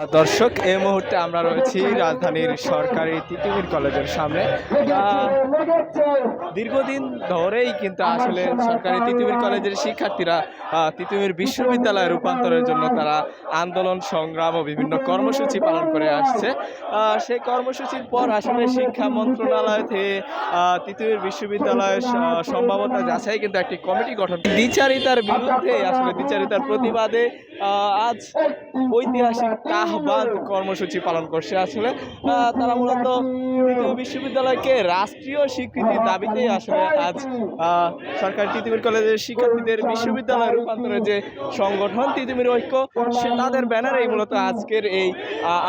দর্শক, এই মুহূর্তে আমরা রয়েছি রাজধানীর সরকারি তিতুমির কলেজের সামনে। দীর্ঘদিন ধরেই কিন্তু আসলে সরকারি তিতুমির কলেজের শিক্ষার্থীরা তিতুমির বিশ্ববিদ্যালয়ে রূপান্তরের জন্য তারা আন্দোলন সংগ্রাম ও বিভিন্ন কর্মসূচি পালন করে আসছে। সেই কর্মসূচির পর আসলে শিক্ষা মন্ত্রণালয় থেকে তিতুমির বিশ্ববিদ্যালয়ের সম্ভাবনা যাচাই কিন্তু একটি কমিটি গঠন, দ্বিচারিতার বিরুদ্ধে আসলে দ্বিচারিতার প্রতিবাদে আজ ঐতিহাসিক আহ্বান কর্মসূচি পালন করছে। আসলে তারা মূলত তিতুমির বিশ্ববিদ্যালয়কে রাষ্ট্রীয় স্বীকৃতির দাবিতেই আসলে আজ সরকারি তিতুমির কলেজের শিক্ষার্থীদের বিশ্ববিদ্যালয় রূপান্তরের যে সংগঠন তিতুমির ঐক্য, সে তাদের ব্যানারেই মূলত আজকের এই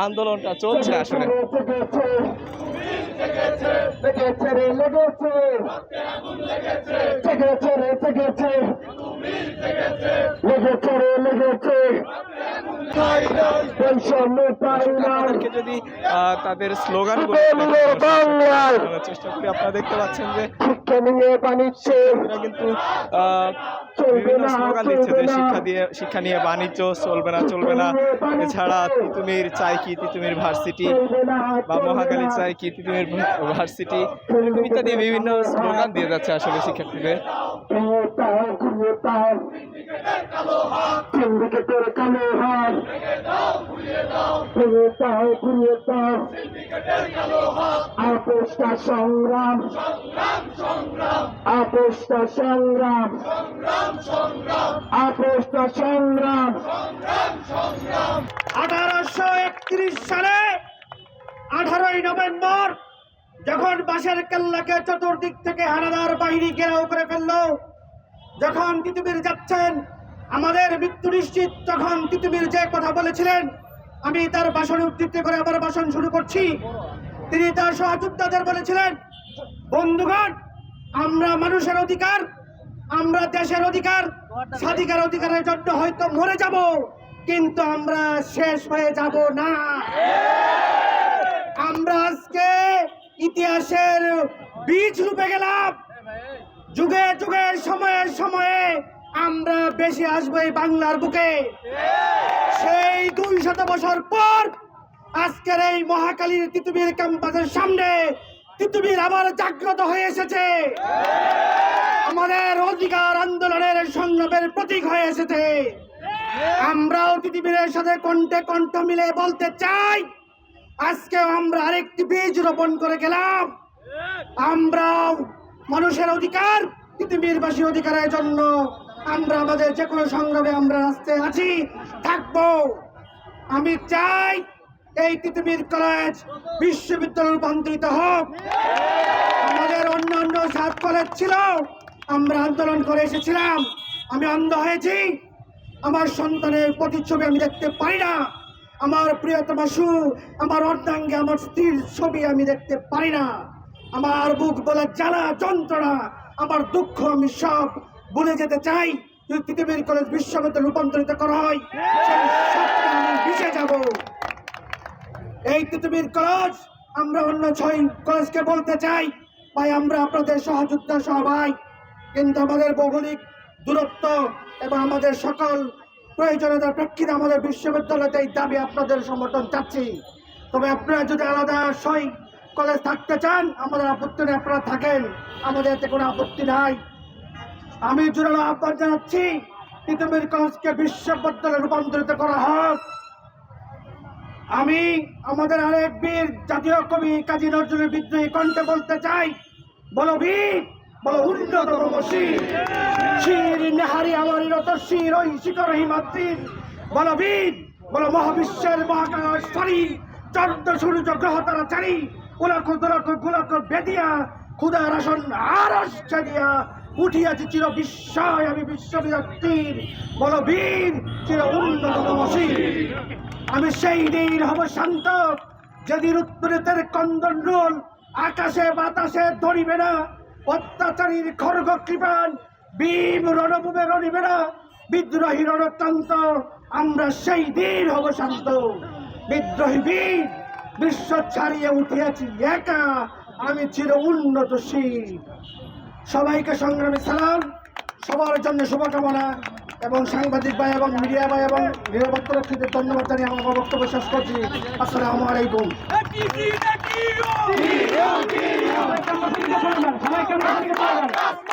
আন্দোলনটা চলছে। আসলে যদি তাদের স্লোগান চেষ্টা করি, আপনারা দেখতে পাচ্ছেন যে কিন্তু বিভিন্ন স্লোগান দিচ্ছে যে শিক্ষা নিয়ে বাণিজ্য চলবে না। এছাড়া তিতুমির চাই কি তিতুমির ভার্সিটি, বা মহাকালী চাই কি তিতুমির ভার্সিটি ইত্যাদি বিভিন্ন স্লোগান দিয়ে যাচ্ছে আসলে শিক্ষার্থীদের। সংগ্রাম 1831 সালে 18ই নভেম্বর যখন বাঁশের কেল্লাকে চতুর্দিক থেকে হানাদার বাহিনী ঘেরাও করে ফেলল, যখন তিতুমির যাচ্ছেন আমাদের মৃত্যু নিশ্চিত, তখন তিতুমির যে কথা বলেছিলেন, আমি তার ভাষণ উদ্ধৃতি করে আবার ভাষণ শুরু করছি। তিনি তার সহযোদ্ধাদের বলেছিলেন, বন্ধুগণ, আমরা মানুষের অধিকার, আমরা দেশের অধিকার, স্বাধিকার অধিকারের জন্য হয়তো মরে যাব, কিন্তু আমরা শেষ হয়ে যাব না। আমরা আজকে ইতিহাসের বীজ রূপে গেলাম, যুগে যুগে সময়ে সময়ে আমরা বেশি আসবো এই বাংলার বুকে। সেই 200 বছর পর আজকের এই মহাকালীর তিতুমির ক্যাম্পাসের সামনে তিতুমির আবার জাগ্রত হয়ে এসেছে, আমাদের অধিকার আন্দোলনের সংগ্রামের প্রতীক হয়ে এসেছে। আমরাও তিতুমিরের সাথে কণ্ঠে কণ্ঠ মিলে বলতে চাই, আজকে আমরা আরেকটি বীজ রোপণ করে গেলাম। আমরাও মানুষের অধিকার, তিতুমিরবাসী অধিকারের জন্য আমরা আমাদের যে কোনো সংগ্রামে আমরা রাস্তায় আছি, থাকবো। আমি চাই এই তিতুমির কলেজ বিশ্ববিদ্যালয়ে রূপান্তরিত হোক। আমাদের অন্যান্য 7 কলেজ ছিল, আমরা আন্দোলন করে এসেছিলাম। আমি অন্ধ হয়েছি, আমার সন্তানের প্রতিচ্ছবি আমি দেখতে পারি না, আমার প্রিয়তমা আমার অর্ধাঙ্গে আমার স্ত্রীর ছবি আমি দেখতে পারি না, আমার বুক বলে জ্বালা যন্ত্রণা, আমার দুঃখ আমি সব ভুলে যেতে চাই। যদি তিতুমির কলেজ বিশ্ববিদ্যালয়ে রূপান্তরিত করা হয়, আমি মিশে যাব। এই তিতুমির কলেজ আমরা অন্য 6 কলেজকে বলতে চাই, ভাই আমরা আপনাদের সহযোদ্ধা সবাই, কিন্তু আমাদের ভৌগোলিক দূরত্ব এবং আমাদের সকল প্রয়োজনীয়তার প্রেক্ষিতে আমাদের বিশ্ববিদ্যালয়তে এই দাবি আপনাদের সমর্থন চাচ্ছি। তবে আপনারা যদি আলাদা 6 কলেজ থাকতে চান, আমাদের আপত্তি নেই, আপনারা থাকেন, আমাদের এতে কোনো আপত্তি নাই। আমি জোরালো আহ্বান জানাচ্ছি, তিতুমির কলেজকে বিশ্ববিদ্যালয়ে রূপান্তরিত করা হোক। আমি আমাদের আরেক বীর জাতীয় কবি কাজী নজরুলের বিদ্রোহী কণ্ঠে বলতে চাই, বলো বীর, বলো উন্নততম শির, শির নেহারি আমার রতশির ওই শিখর হিমাদ্রির, বলো বীর, বলো মহাবিশ্বের মহাকাশ ফারি, 14 সূর্য গ্রহ তারা চারি, উলাক দুলাক গুলাক বেদিয়া, খুদার আসন আরশ ছাড়িয়া উঠিয়াছি চির বিস্ময় আমি বিশ্ববিদ্যালয়ের, বলো বীর, চির উন্নততম শির। আমি সেই দিন হব শান্ত, যেদিন উত্তরের কন্দন রোল আকাশে বাতাসে ধরিবে না, অত্যাচারীর খড়গ কৃপান ভীম রণভূমে রণিবে না, বিদ্রোহী রণতন্ত্র, আমরা সেই দিন হব শান্ত। বিদ্রোহী বীর বিশ্ব ছাড়িয়ে উঠিয়াছি একা, আমি চির উন্নতশীল। সবাইকে সংগ্রামী সালাম, সবার জন্য শুভকামনা। এবং সাংবাদিক ভাই এবং মিডিয়া ভাই এবং নিরাপত্তা রক্ষীদের ধন্যবাদ জানিয়ে আমার বক্তব্য শেষ করছি। আসসালামু আলাইকুম।